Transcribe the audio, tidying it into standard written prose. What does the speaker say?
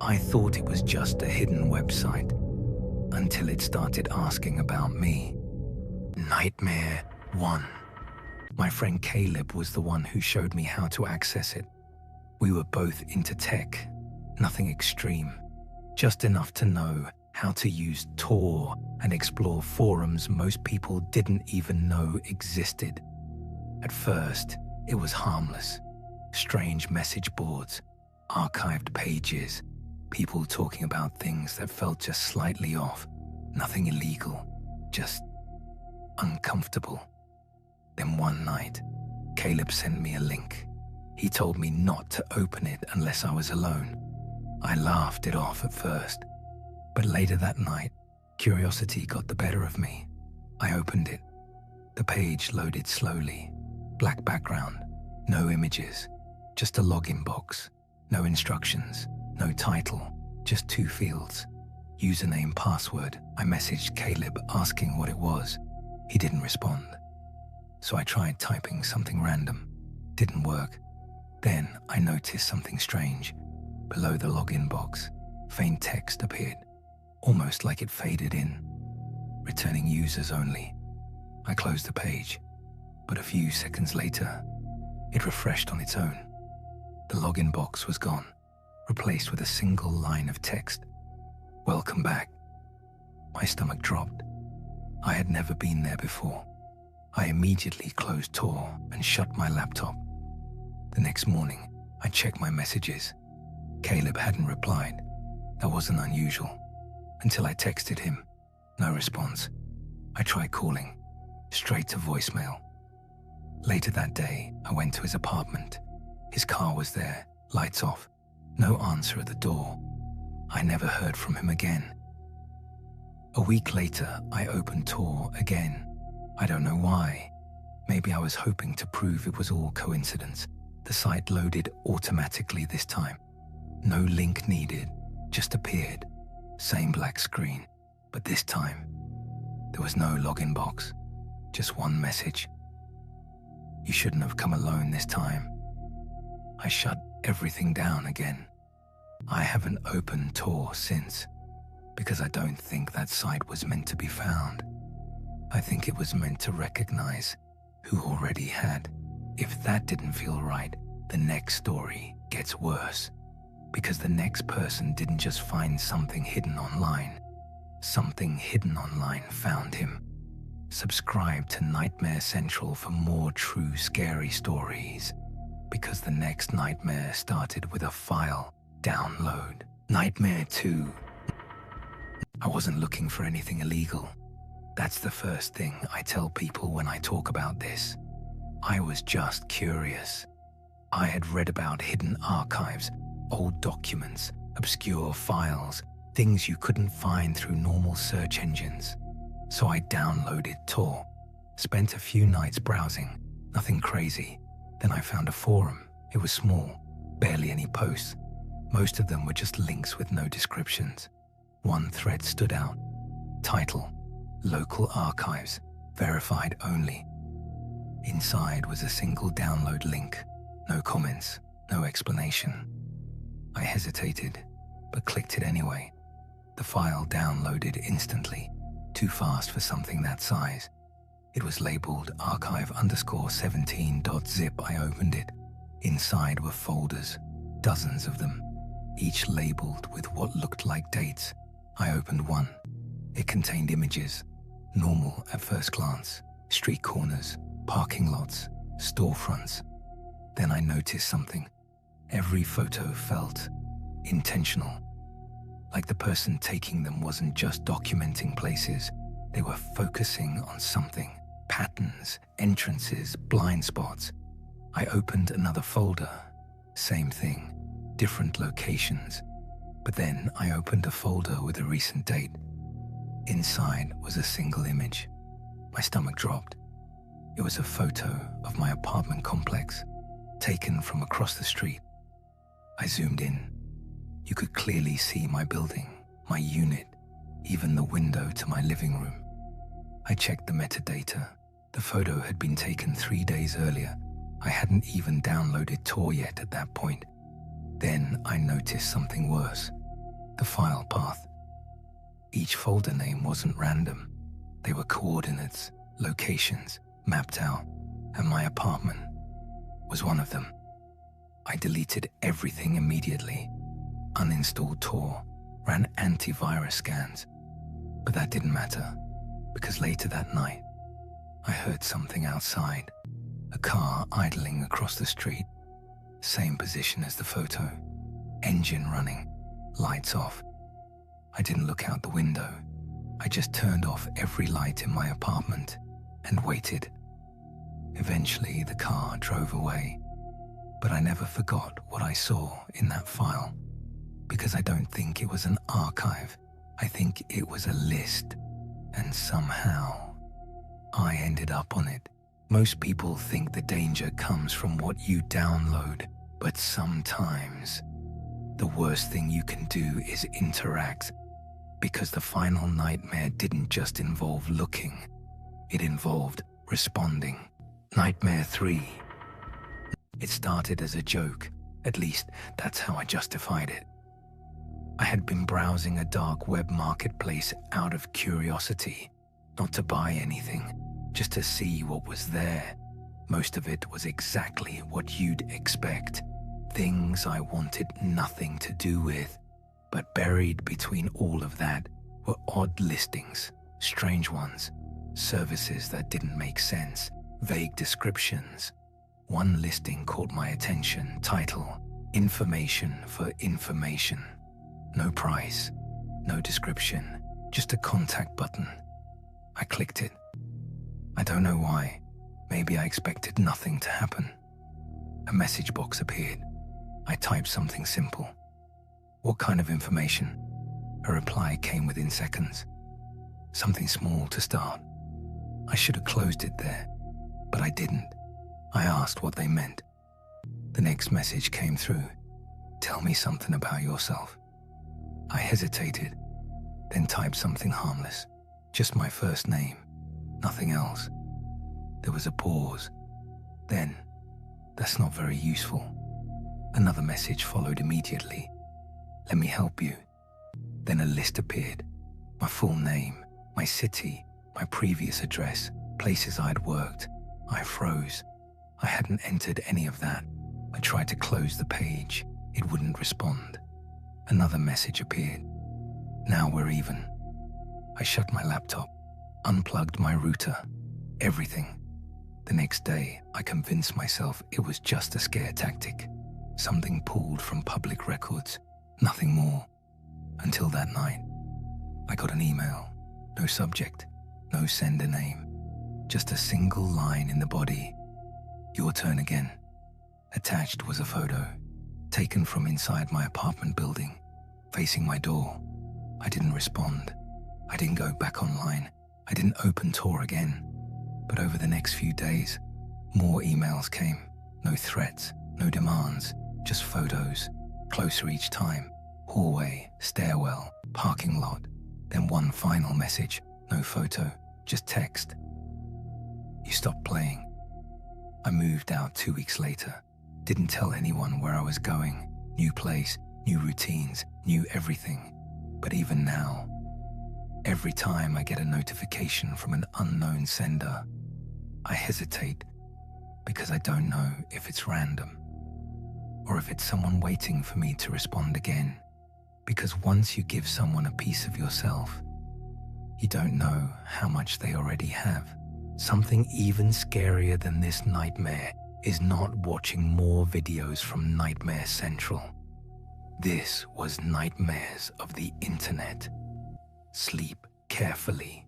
I thought it was just a hidden website until it started asking about me. Nightmare 1. My friend Caleb was the one who showed me how to access it. We were both into tech, nothing extreme, just enough to know how to use Tor and explore forums most people didn't even know existed. At first, it was harmless. Strange message boards, archived pages, people talking about things that felt just slightly off. Nothing illegal, just uncomfortable. Then one night, Caleb sent me a link. He told me not to open it unless I was alone. I laughed it off at first, but later that night, curiosity got the better of me. I opened it. The page loaded slowly. Black background, no images, just a login box, no instructions, no title, just 2 fields. Username, password. I messaged Caleb asking what it was. He didn't respond. So I tried typing something random. Didn't work. Then I noticed something strange. Below the login box, faint text appeared, almost like it faded in. Returning users only. I closed the page, but a few seconds later, it refreshed on its own. The login box was gone, replaced with a single line of text. Welcome back. My stomach dropped. I had never been there before. I immediately closed Tor and shut my laptop. The next morning, I checked my messages. Caleb hadn't replied. That wasn't unusual. Until I texted him. No response. I tried calling. Straight to voicemail. Later that day, I went to his apartment. His car was there, lights off. No answer at the door. I never heard from him again. A week later, I opened Tor again. I don't know why. Maybe I was hoping to prove it was all coincidence. The site loaded automatically this time. No link needed, just appeared. Same black screen, but this time, there was no login box. Just one message. You shouldn't have come alone this time. I shut everything down again. I haven't opened Tor since, because I don't think that site was meant to be found. I think it was meant to recognize who already had. If that didn't feel right, the next story gets worse. Because the next person didn't just find something hidden online. Something hidden online found him. Subscribe to Nightmare Central for more true scary stories. Because the next nightmare started with a file download. Nightmare 2. I wasn't looking for anything illegal. That's the first thing I tell people when I talk about this. I was just curious. I had read about hidden archives, old documents, obscure files, things you couldn't find through normal search engines. So I downloaded Tor, spent a few nights browsing, nothing crazy. Then I found a forum. It was small, barely any posts. Most of them were just links with no descriptions. One thread stood out. Title: Local Archives, verified only. Inside was a single download link. No comments, no explanation. I hesitated, but clicked it anyway. The file downloaded instantly, too fast for something that size. It was labeled archive_17.zip. I opened it. Inside were folders, dozens of them, each labeled with what looked like dates. I opened one. It contained images, normal at first glance, street corners, parking lots, storefronts. Then I noticed something. Every photo felt intentional. Like the person taking them wasn't just documenting places, they were focusing on something. Patterns, entrances, blind spots. I opened another folder. Same thing, different locations. But then I opened a folder with a recent date. Inside was a single image. My stomach dropped. It was a photo of my apartment complex, taken from across the street. I zoomed in. You could clearly see my building, my unit, even the window to my living room. I checked the metadata. The photo had been taken 3 days earlier. I hadn't even downloaded Tor yet at that point. Then I noticed something worse. the file path. Each folder name wasn't random. They were coordinates, locations, mapped out, and my apartment was one of them. I deleted everything immediately, uninstalled Tor, ran antivirus scans. But that didn't matter, because later that night, I heard something outside, a car idling across the street, same position as the photo, engine running, lights off. I didn't look out the window. I just turned off every light in my apartment and waited. Eventually, the car drove away, but I never forgot what I saw in that file, because I don't think it was an archive. I think it was a list, and somehow I ended up on it. Most people think the danger comes from what you download, but sometimes the worst thing you can do is interact, because the final nightmare didn't just involve looking, it involved responding. Nightmare 3. It started as a joke, at least that's how I justified it. I had been browsing a dark web marketplace out of curiosity, not to buy anything, just to see what was there. Most of it was exactly what you'd expect, things I wanted nothing to do with. But buried between all of that were odd listings, strange ones, services that didn't make sense, vague descriptions. One listing caught my attention, title, Information for Information. No price, no description, just a contact button. I clicked it. I don't know why. Maybe I expected nothing to happen. A message box appeared. I typed something simple. What kind of information? A reply came within seconds. Something small to start. I should have closed it there, but I didn't. I asked what they meant. The next message came through. Tell me something about yourself. I hesitated, then typed something harmless. Just my first name, nothing else. There was a pause. Then, that's not very useful. Another message followed immediately. Let me help you. Then a list appeared. My full name, my city, my previous address, places I'd worked. I froze. I hadn't entered any of that. I tried to close the page. It wouldn't respond. Another message appeared. Now we're even. I shut my laptop, unplugged my router, everything. The next day, I convinced myself it was just a scare tactic, something pulled from public records, nothing more. Until that night, I got an email, no subject, no sender name, just a single line in the body. Your turn again. Attached was a photo, taken from inside my apartment building, facing my door. I didn't respond. I didn't go back online. I didn't open Tor again. But over the next few days, more emails came. No threats, no demands, just photos, closer each time. Hallway, stairwell, parking lot. Then one final message, no photo, just text. You stopped playing. I moved out 2 weeks later. Didn't tell anyone where I was going. New place, new routines, new everything. But even now, every time I get a notification from an unknown sender, I hesitate because I don't know if it's random or if it's someone waiting for me to respond again. Because once you give someone a piece of yourself, you don't know how much they already have. Something even scarier than this nightmare is not watching more videos from Nightmare Central. This was Nightmares of the Internet. Sleep carefully.